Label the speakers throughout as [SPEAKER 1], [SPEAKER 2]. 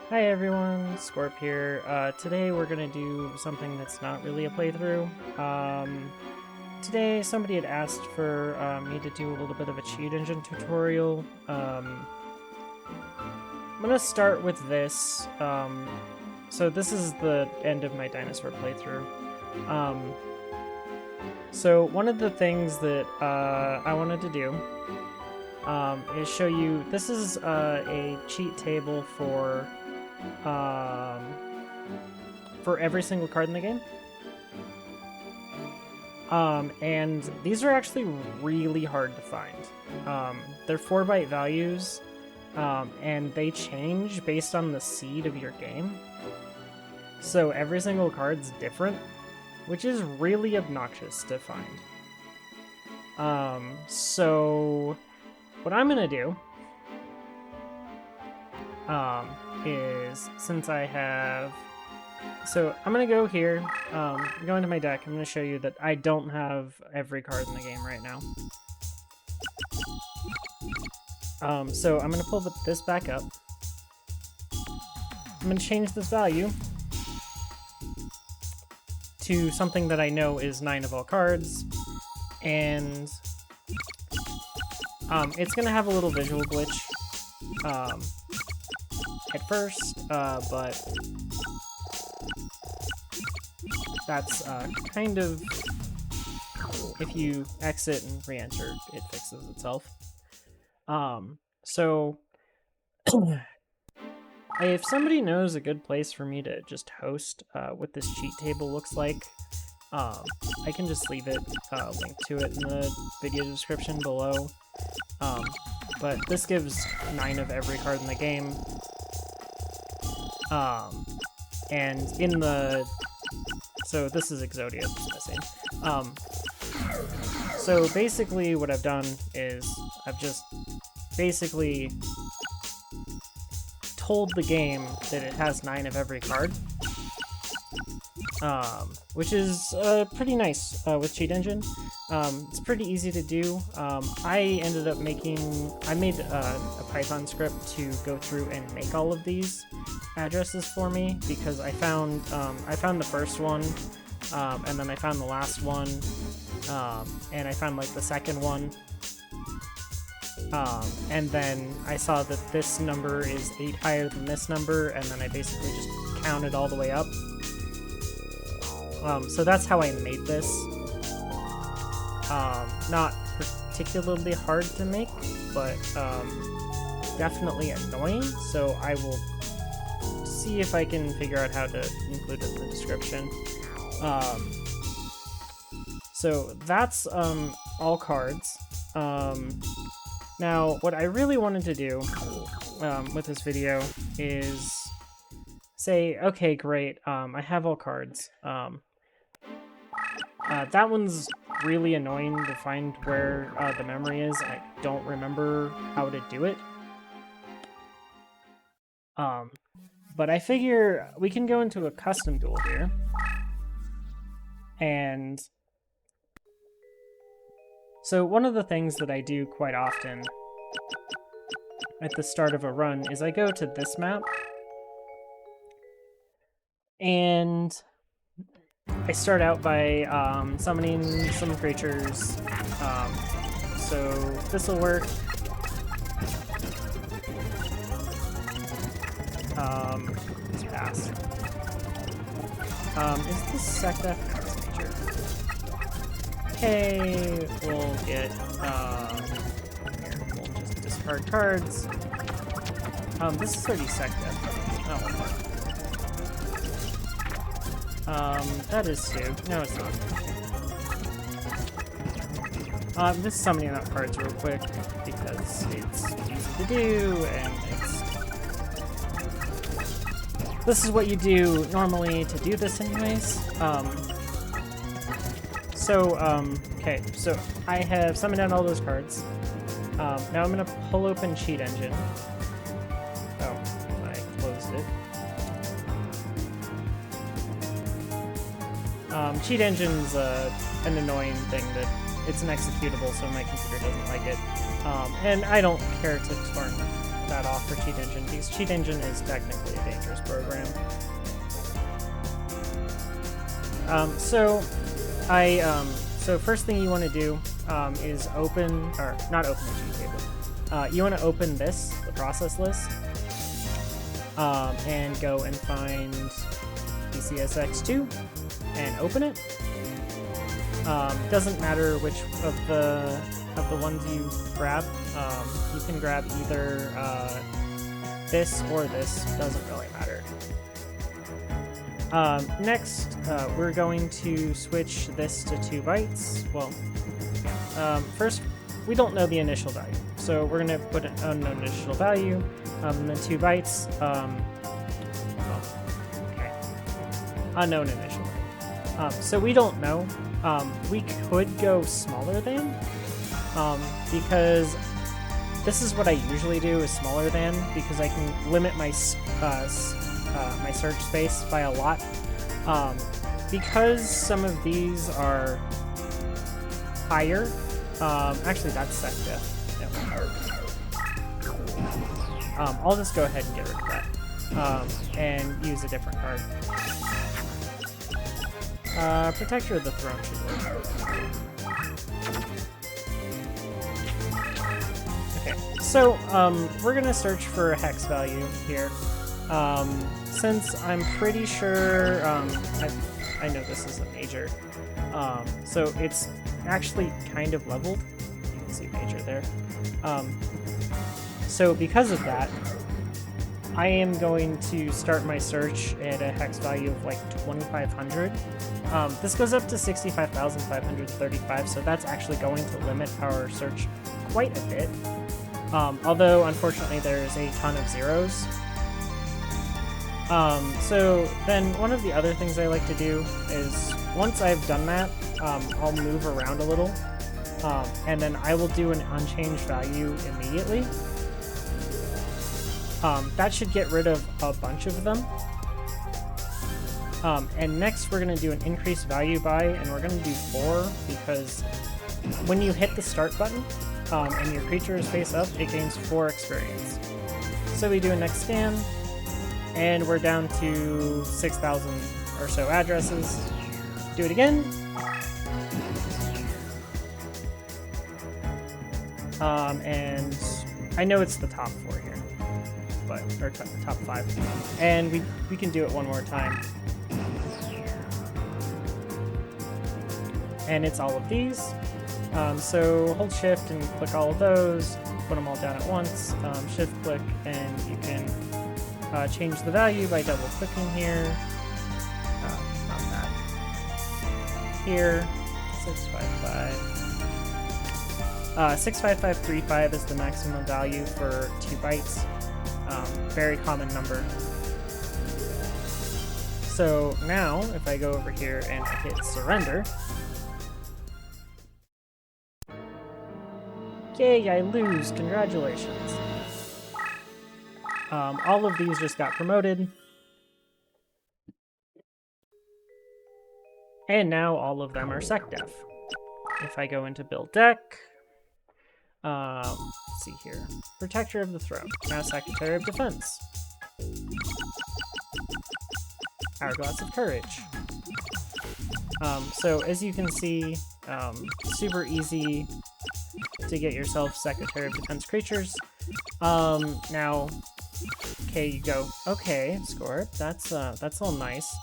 [SPEAKER 1] Hi everyone, Scorp here. Today we're gonna do something that's not really a playthrough. Today somebody had asked for me to do a little bit of a cheat engine tutorial. I'm gonna start with this. So this is the end of my dinosaur playthrough. So one of the things that I wanted to do is show you, this is a cheat table for every single card in the game. And these are actually really hard to find. They're 4-byte values, and they change based on the seed of your game. So every single card's different, which is really obnoxious to find. So what I'm gonna do is, since I have, so I'm gonna go here, go into my deck. I'm gonna show you that I don't have every card in the game right now. So I'm gonna pull this back up. I'm gonna change this value to something that I know is 9 of all cards, and it's gonna have a little visual glitch at first, but that's kind of, if you exit and re-enter, it fixes itself. So if somebody knows a good place for me to just host what this cheat table looks like, I can just leave it, link to it in the video description below. But this gives 9 of every card in the game. And in the, so this is Exodia that's missing. So basically what I've done is I've just basically told the game that it has 9 of every card, which is pretty nice with Cheat Engine. It's pretty easy to do. I ended up I made a Python script to go through and make all of these addresses for me, because I found the first one, and then I found the last one, and I found like the second one, and then I saw that this number is 8 higher than this number, and then I basically just counted all the way up. So that's how I made this. Not particularly hard to make, but definitely annoying, so I will see if I can figure out how to include it in the description. So that's all cards. Now, what I really wanted to do with this video is say, okay, great, I have all cards. That one's really annoying to find where the memory is. I don't remember how to do it. But I figure we can go into a custom duel here. And so one of the things that I do quite often at the start of a run is I go to this map, and I start out by summoning some creatures. So this will work. Let's pass. Is this Secta? Nature. Okay, we'll get, here, we'll just discard cards. This is already Secta. Oh, that is 2. No, it's not. Just summoning up cards real quick, because it's easy to do, and this is what you do normally to do this anyways. Okay, so I have summoned down all those cards. Now I'm gonna pull open Cheat Engine. Oh, I closed it. Cheat Engine's an annoying thing that it's an executable, so my computer doesn't like it. And I don't care to turn that off for Cheat Engine, because Cheat Engine is technically a dangerous program. So first thing you want to do is not open the cheat table. You want to open this, the process list, and go and find PCSX2 and open it. Doesn't matter which of the ones you grab. You can grab either this or this, doesn't really matter. Next, we're going to switch this to 2 bytes. Well, first, we don't know the initial value, so we're going to put an unknown initial value, and then 2 bytes. Okay, unknown initial value. So we don't know. We could go smaller than, because this is what I usually do, is smaller than, because I can limit my my search space by a lot. Because some of these are higher, actually that's sec diff. No. I'll just go ahead and get rid of that, and use a different card. Protector of the Throne should work. Okay, so we're gonna search for a hex value here. Since I'm pretty sure, I know this is a major, so it's actually kind of leveled. You can see major there. So because of that, I am going to start my search at a hex value of like 2,500. This goes up to 65,535, so that's actually going to limit our search quite a bit. Although, unfortunately, there's a ton of zeros. So then one of the other things I like to do is, once I've done that, I'll move around a little, and then I will do an unchanged value immediately. That should get rid of a bunch of them. And next we're going to do an increased value by, and we're going to do 4, because when you hit the start button, and your creature is face up, it gains 4 experience. So we do a next scan, and we're down to 6,000 or so addresses. Do it again. And I know it's the top 4 here, or top 5. And we can do it one more time. And it's all of these. So hold shift and click all of those, put them all down at once, shift click, and you can change the value by double clicking here. Not that. Here, 655. 65535 is the maximum value for 2 bytes. Very common number. So now, if I go over here and hit surrender, yay, I lose! Congratulations. All of these just got promoted. And now all of them are sec def. If I go into build deck, let's see here. Protector of the Throne, now Secretary of Defense. Hourglass of Courage. So as you can see, super easy to get yourself Secretary of Defense creatures. Now, okay, you go, okay, score it. That's all nice.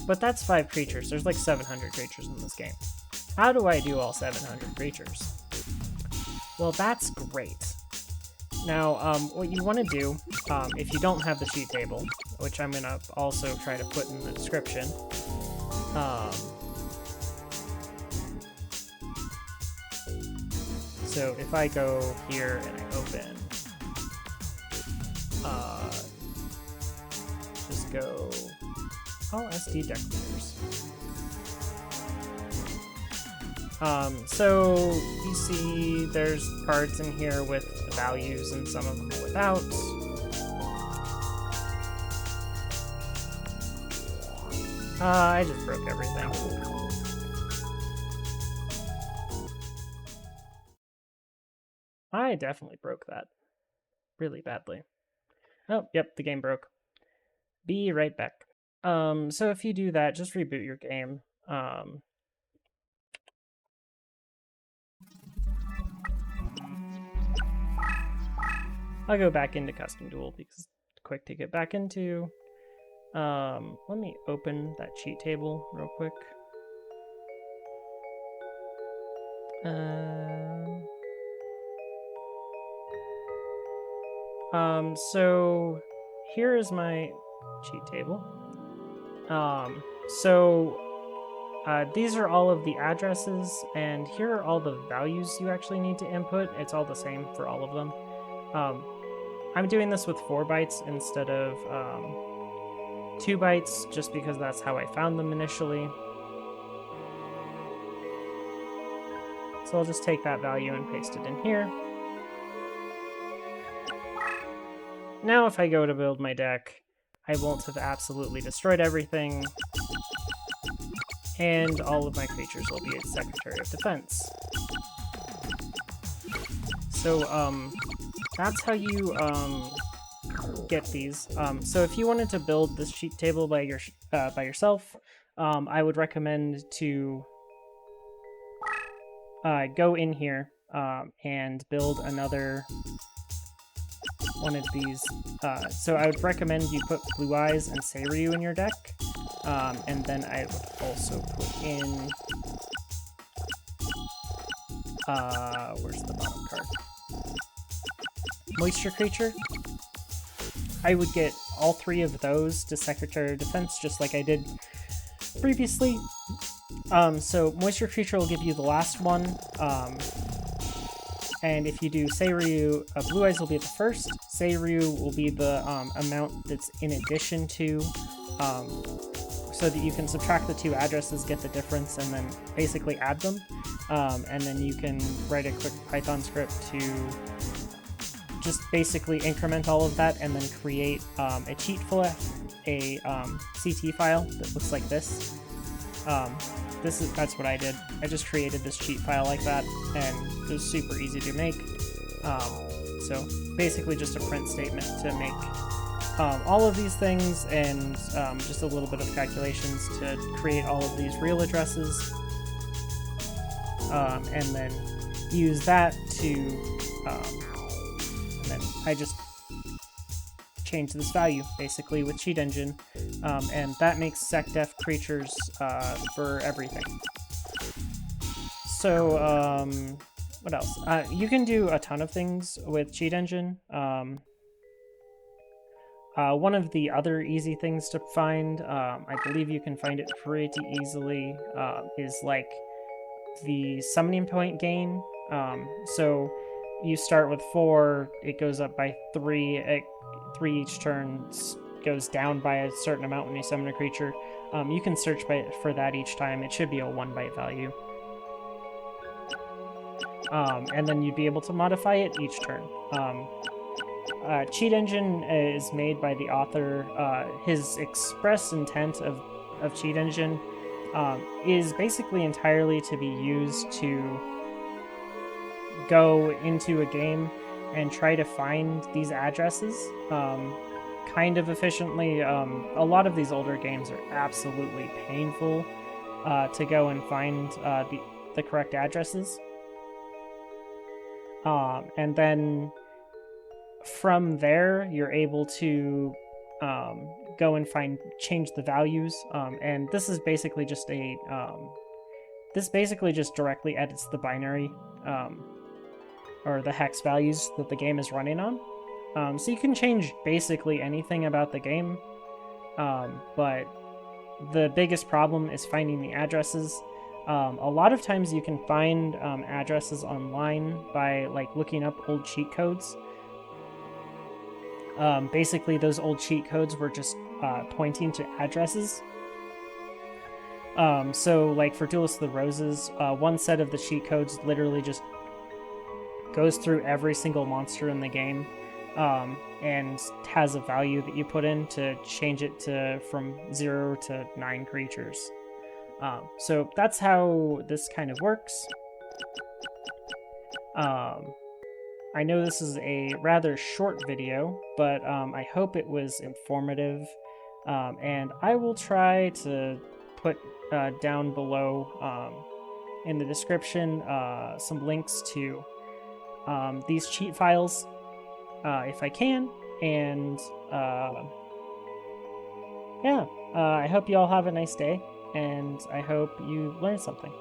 [SPEAKER 1] But that's 5 creatures. There's like 700 creatures in this game. How do I do all 700 creatures? Well, that's great. Now, what you want to do, if you don't have the sheet table, which I'm going to also try to put in the description, so if I go here and I open, just go, SD deck leaders. So you see there's cards in here with values and some of them without. I just broke everything. I definitely broke that. really badly. Oh, yep, the game broke. Be right back. So if you do that, just reboot your game. I'll go back into Custom Duel because it's quick to get back into. Let me open that cheat table real quick. So here is my cheat table. These are all of the addresses, and here are all the values you actually need to input. It's all the same for all of them. I'm doing this with 4 bytes instead of 2 bytes, just because that's how I found them initially. So I'll just take that value and paste it in here. Now if I go to build my deck, I won't have absolutely destroyed everything, and all of my creatures will be at Secretary of Defense. So that's how you get these. So if you wanted to build this cheat table by yourself, I would recommend to go in here and build another one of these. So I would recommend you put Blue Eyes and Seiryu in your deck, and then I would also put in where's the bottom card? Moisture Creature. I would get all 3 of those to Secretary of Defense, just like I did previously. So Moisture Creature will give you the last one, and if you do Seiryu, Blue Eyes will be at the first. Seiryu will be the amount that's in addition to, so that you can subtract the 2 addresses, get the difference, and then basically add them. And then you can write a quick Python script to just basically increment all of that and then create a cheat file, a CT file that looks like this. That's what I did. I just created this cheat file like that, and it was super easy to make. So basically just a print statement to make all of these things, and just a little bit of calculations to create all of these real addresses, and then use that to, and then I just change this value basically with Cheat Engine, and that makes SecDef creatures for everything. So what else? You can do a ton of things with Cheat Engine. One of the other easy things to find, I believe you can find it pretty easily, is like the summoning point gain. So you start with 4, it goes up by 3, 3 each turn, goes down by a certain amount when you summon a creature. You can search for that each time. It should be a 1 byte value. And then you'd be able to modify it each turn. Cheat Engine is made by the author. His express intent of Cheat Engine is basically entirely to be used to go into a game and try to find these addresses kind of efficiently. A lot of these older games are absolutely painful to go and find the correct addresses. And then from there, you're able to go and change the values. And this is basically just this basically just directly edits the binary or the hex values that the game is running on. So you can change basically anything about the game, but the biggest problem is finding the addresses. A lot of times you can find addresses online by like looking up old cheat codes. Basically, those old cheat codes were just pointing to addresses. So like for Duelist of the Roses, one set of the cheat codes literally just goes through every single monster in the game, and has a value that you put in to change it from 0 to 9 creatures. So that's how this kind of works. I know this is a rather short video, but I hope it was informative. And I will try to put down below in the description some links to these cheat files if I can. And yeah, I hope you all have a nice day, and I hope you learned something.